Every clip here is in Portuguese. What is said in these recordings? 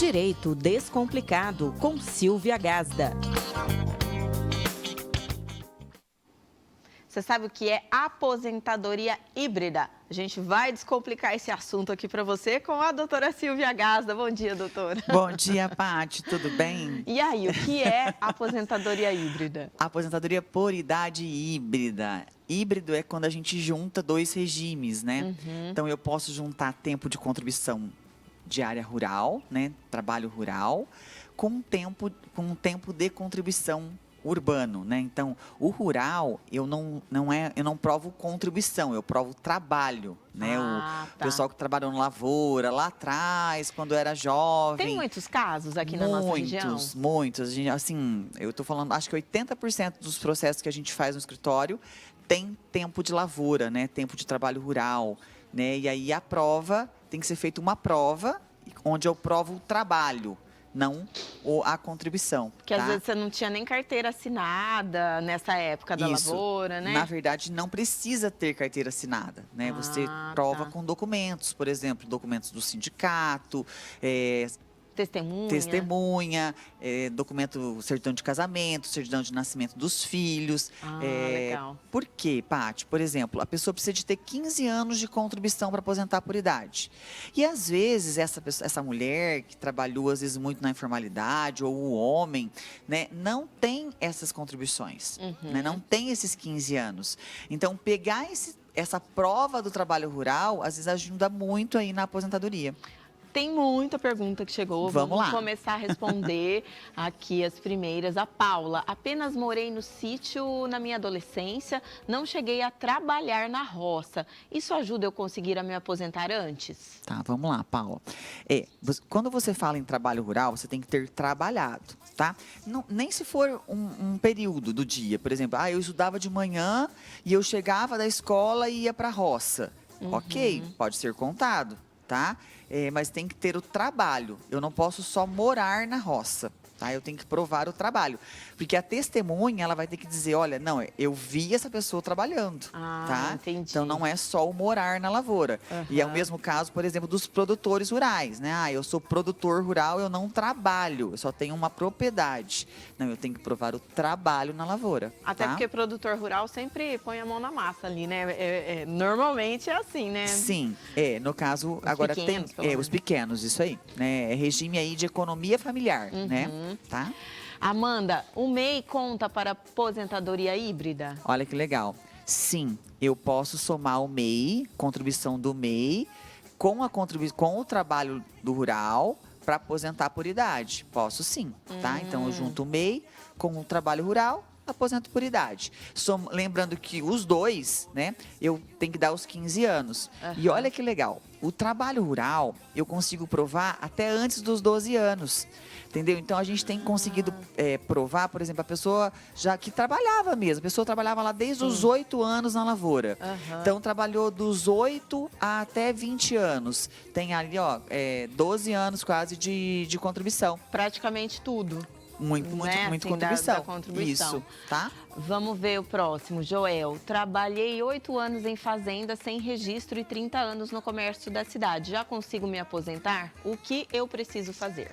Direito Descomplicado, com Silvia Gazda. Você sabe o que é aposentadoria híbrida? A gente vai descomplicar esse assunto aqui para você com a doutora Silvia Gazda. Bom dia, doutora. Bom dia, Paty. Tudo bem? E aí, o que é aposentadoria híbrida? Aposentadoria por idade híbrida. Híbrido é quando a gente junta dois regimes, né? Então, eu posso juntar tempo de contribuição de área rural, né? Trabalho rural, com tempo de contribuição urbano, né? Então, o rural, eu não provo contribuição, eu provo trabalho, né? O pessoal que trabalhou na lavoura, lá atrás, quando era jovem. Tem muitos casos aqui na nossa região? Muitos. Assim, eu estou falando, acho que 80% dos processos que a gente faz no escritório tem tempo de lavoura, né? Tempo de trabalho rural, né? E aí a prova, tem que ser feita uma prova, onde eu provo o trabalho, não a contribuição. Porque às vezes você não tinha nem carteira assinada nessa época da lavoura, né? Na verdade, não precisa ter carteira assinada, né? Você prova com documentos, por exemplo, documentos do sindicato, testemunha, documento, certidão de casamento, certidão de nascimento dos filhos. Legal. Por quê, Paty? Por exemplo, a pessoa precisa de ter 15 anos de contribuição para aposentar por idade. E, às vezes, essa mulher que trabalhou, às vezes, muito na informalidade, ou o homem, né, não tem essas contribuições, né, não tem esses 15 anos. Então, pegar essa prova do trabalho rural, às vezes, ajuda muito aí na aposentadoria. Tem muita pergunta que chegou. Vamos lá. Começar a responder aqui as primeiras. A Paula: apenas morei no sítio na minha adolescência, não cheguei a trabalhar na roça. Isso ajuda eu conseguir me aposentar antes? Tá, vamos lá, Paula. Quando você fala em trabalho rural, você tem que ter trabalhado, tá? Não, nem se for um período do dia. Por exemplo, eu estudava de manhã e eu chegava da escola e ia para a roça. Ok, pode ser contado, tá? Mas tem que ter o trabalho. Eu não posso só morar na roça, tá? Eu tenho que provar o trabalho. Porque a testemunha, ela vai ter que dizer, olha, não, eu vi essa pessoa trabalhando, tá? Entendi. Então, não é só o morar na lavoura. E é o mesmo caso, por exemplo, dos produtores rurais, né? Eu sou produtor rural, eu não trabalho, eu só tenho uma propriedade. Não, eu tenho que provar o trabalho na lavoura. Até porque produtor rural sempre põe a mão na massa ali, né? Normalmente é assim, né? Sim, no caso, agora pequenos, tem os pequenos, isso aí, né? É regime aí de economia familiar, né? Tá? Amanda, o MEI conta para aposentadoria híbrida? Olha que legal. Sim, eu posso somar o MEI, contribuição do MEI, com o trabalho do rural para aposentar por idade. Posso sim, tá? Então, eu junto o MEI com o trabalho rural, aposento por idade. Lembrando que os dois, né, eu tenho que dar os 15 anos. E olha que legal, o trabalho rural eu consigo provar até antes dos 12 anos. Entendeu? Então, a gente tem conseguido provar, por exemplo, a pessoa já que trabalhava mesmo. A pessoa trabalhava lá desde os 8 anos na lavoura. Então, trabalhou dos 8 até 20 anos. Tem ali, 12 anos quase de contribuição. Praticamente tudo. Muito contribuição. Da contribuição. Isso, tá? Vamos ver o próximo. Joel: trabalhei 8 anos em fazenda sem registro e 30 anos no comércio da cidade. Já consigo me aposentar? O que eu preciso fazer?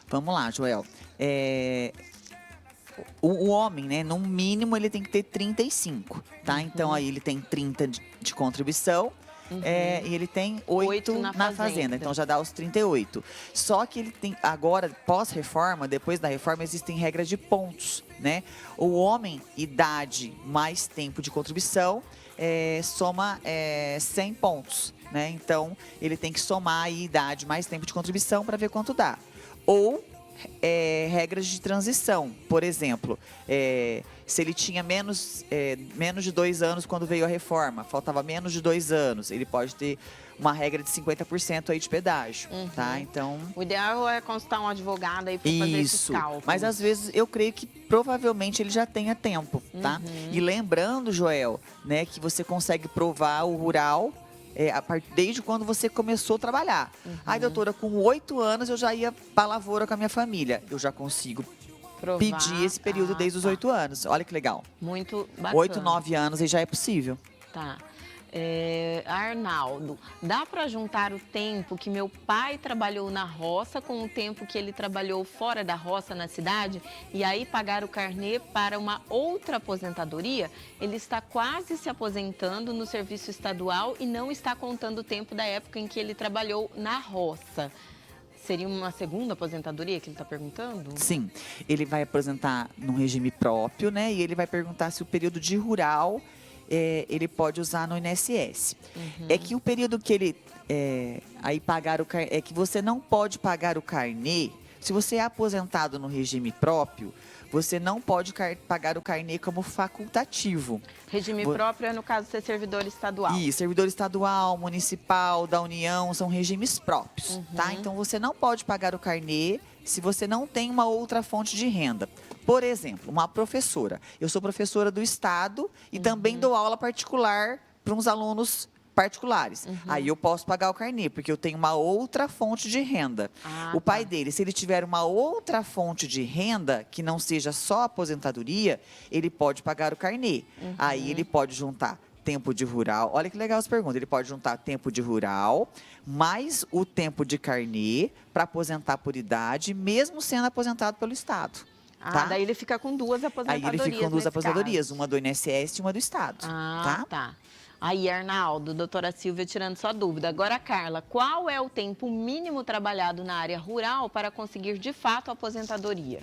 Vamos lá, Joel. O homem, né, no mínimo, ele tem que ter 35, tá? Então, aí ele tem 30 de contribuição. E ele tem 8 na fazenda, então já dá os 38. Só que ele tem, agora, pós-reforma, depois da reforma, existem regras de pontos, né? O homem, idade mais tempo de contribuição, soma 100 pontos, né? Então, ele tem que somar a idade mais tempo de contribuição para ver quanto dá. Ou regras de transição, por exemplo, se ele tinha menos de 2 anos quando veio a reforma, faltava menos de 2 anos, ele pode ter uma regra de 50% aí de pedágio, tá? Então, o ideal é consultar um advogado aí para fazer esses cálculos. Mas às vezes eu creio que provavelmente ele já tenha tempo, tá? E lembrando, Joel, né, que você consegue provar o rural desde quando você começou a trabalhar. Doutora, com 8 anos eu já ia para a lavoura com a minha família. Eu já consigo pedir esse período desde os 8 anos. Olha que legal. Muito bacana. 8, 9 anos aí já é possível. Tá. Arnaldo, dá para juntar o tempo que meu pai trabalhou na roça com o tempo que ele trabalhou fora da roça na cidade e aí pagar o carnê para uma outra aposentadoria? Ele está quase se aposentando no serviço estadual e não está contando o tempo da época em que ele trabalhou na roça. Seria uma segunda aposentadoria que ele está perguntando? Sim, ele vai aposentar num regime próprio, né? E ele vai perguntar se o período de rural ele pode usar no INSS. É que o período que ele aí pagar o carnê, é que você não pode pagar o carnê. Se você é aposentado no regime próprio, você não pode pagar o carnê como facultativo. Regime próprio é, no caso, ser servidor estadual. Isso, servidor estadual, municipal, da União, são regimes próprios, tá? Então, você não pode pagar o carnê se você não tem uma outra fonte de renda. Por exemplo, uma professora. Eu sou professora do Estado e também dou aula particular para uns alunos particulares. Aí eu posso pagar o carnê, porque eu tenho uma outra fonte de renda. O pai dele, se ele tiver uma outra fonte de renda, que não seja só aposentadoria, ele pode pagar o carnê. Aí ele pode juntar tempo de rural. Olha que legal essa pergunta. Ele pode juntar tempo de rural, mais o tempo de carnê, para aposentar por idade, mesmo sendo aposentado pelo Estado. Tá? Daí ele fica com duas aposentadorias. Aí ele fica com duas aposentadorias, uma do INSS e uma do Estado. Tá. Aí, Arnaldo, doutora Silvia tirando sua dúvida. Agora, Carla, qual é o tempo mínimo trabalhado na área rural para conseguir, de fato, a aposentadoria?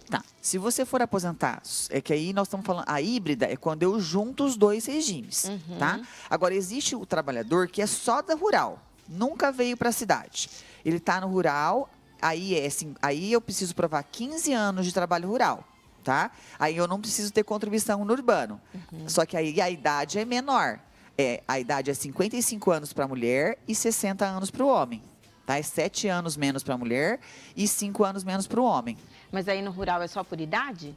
Tá, se você for aposentar, é que aí nós estamos falando, a híbrida é quando eu junto os dois regimes, tá? Agora, existe o trabalhador que é só da rural, nunca veio para a cidade. Ele está no rural, aí eu preciso provar 15 anos de trabalho rural. Tá? Aí eu não preciso ter contribuição no urbano. Só que aí a idade é menor. A idade é 55 anos para a mulher e 60 anos para o homem. Tá? É 7 anos menos para a mulher e 5 anos menos para o homem. Mas aí no rural é só por idade?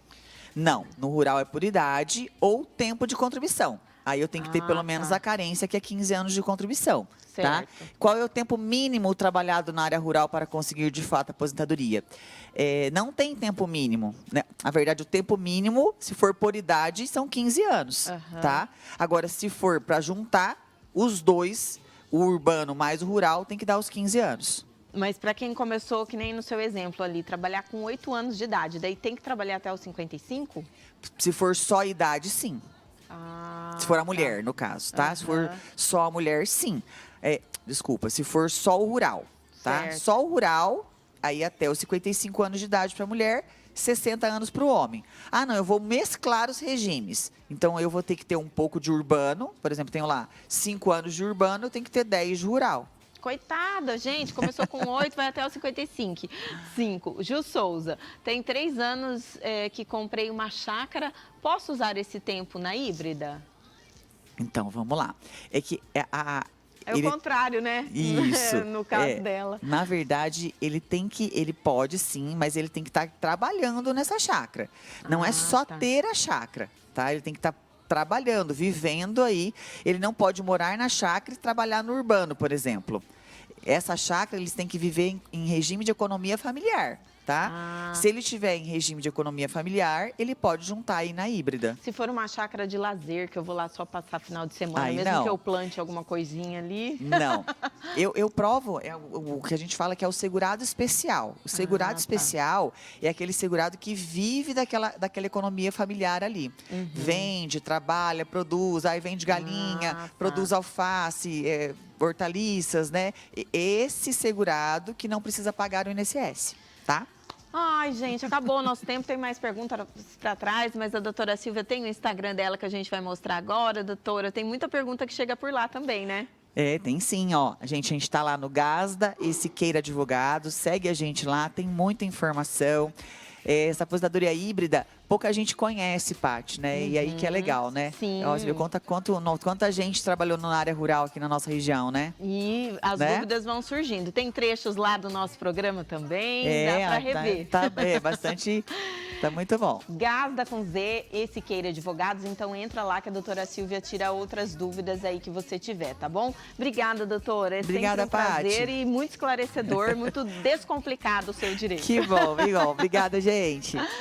Não, no rural é por idade ou tempo de contribuição. Aí eu tenho que ter pelo menos a carência, que é 15 anos de contribuição. Tá? Qual é o tempo mínimo trabalhado na área rural para conseguir, de fato, a aposentadoria? Não tem tempo mínimo. Né? Na verdade, o tempo mínimo, se for por idade, são 15 anos. Tá? Agora, se for para juntar os dois, o urbano mais o rural, tem que dar os 15 anos. Mas para quem começou, que nem no seu exemplo ali, trabalhar com 8 anos de idade, daí tem que trabalhar até os 55? Se for só idade, sim. Se for a mulher, no caso, tá? Se for só a mulher, sim. Desculpa, se for só o rural, tá? Certo. Só o rural, aí até os 55 anos de idade para a mulher, 60 anos para o homem. Não, eu vou mesclar os regimes. Então, eu vou ter que ter um pouco de urbano, por exemplo, tenho lá 5 anos de urbano, eu tenho que ter 10 de rural. Coitada, gente, começou com 8, vai até os 55. 5. Ju Souza, tem 3 anos que comprei uma chácara, posso usar esse tempo na híbrida? Então, vamos lá. É que o contrário, né? Isso. No caso dela. Na verdade, ele pode sim, mas ele tem que estar trabalhando nessa chácara. Não é só ter a chácara, tá? Ele tem que estar trabalhando, vivendo aí. Ele não pode morar na chácara e trabalhar no urbano, por exemplo. Essa chácara, eles têm que viver em regime de economia familiar, tá? Se ele estiver em regime de economia familiar, ele pode juntar aí na híbrida. Se for uma chácara de lazer, que eu vou lá só passar final de semana, mesmo que eu plante alguma coisinha ali... Não. Eu provo o que a gente fala que é o segurado especial. O segurado especial é aquele segurado que vive daquela economia familiar ali. Vende, trabalha, produz, aí vende galinha, produz alface, hortaliças, né? Esse segurado que não precisa pagar o INSS, tá? Ai, gente, acabou o nosso tempo. Tem mais perguntas para trás, mas a doutora Silvia tem o Instagram dela que a gente vai mostrar agora, doutora. Tem muita pergunta que chega por lá também, né? Tem sim, ó. A gente tá lá no Gazda e Siqueira Advogados. Segue a gente lá, tem muita informação. Essa aposentadoria híbrida, pouca gente conhece, Paty, né? E aí que é legal, né? Sim. Ó, você vê quanta gente trabalhou na área rural aqui na nossa região, né? E as dúvidas vão surgindo. Tem trechos lá do nosso programa também, dá para rever. Bastante... Tá muito bom. Gazda com Z e Siqueira Advogados, então entra lá que a doutora Silvia tira outras dúvidas aí que você tiver, tá bom? Obrigada, doutora. Obrigada, sempre um prazer Paty. e muito esclarecedor, muito descomplicado o seu direito. Que bom, Obrigada, gente.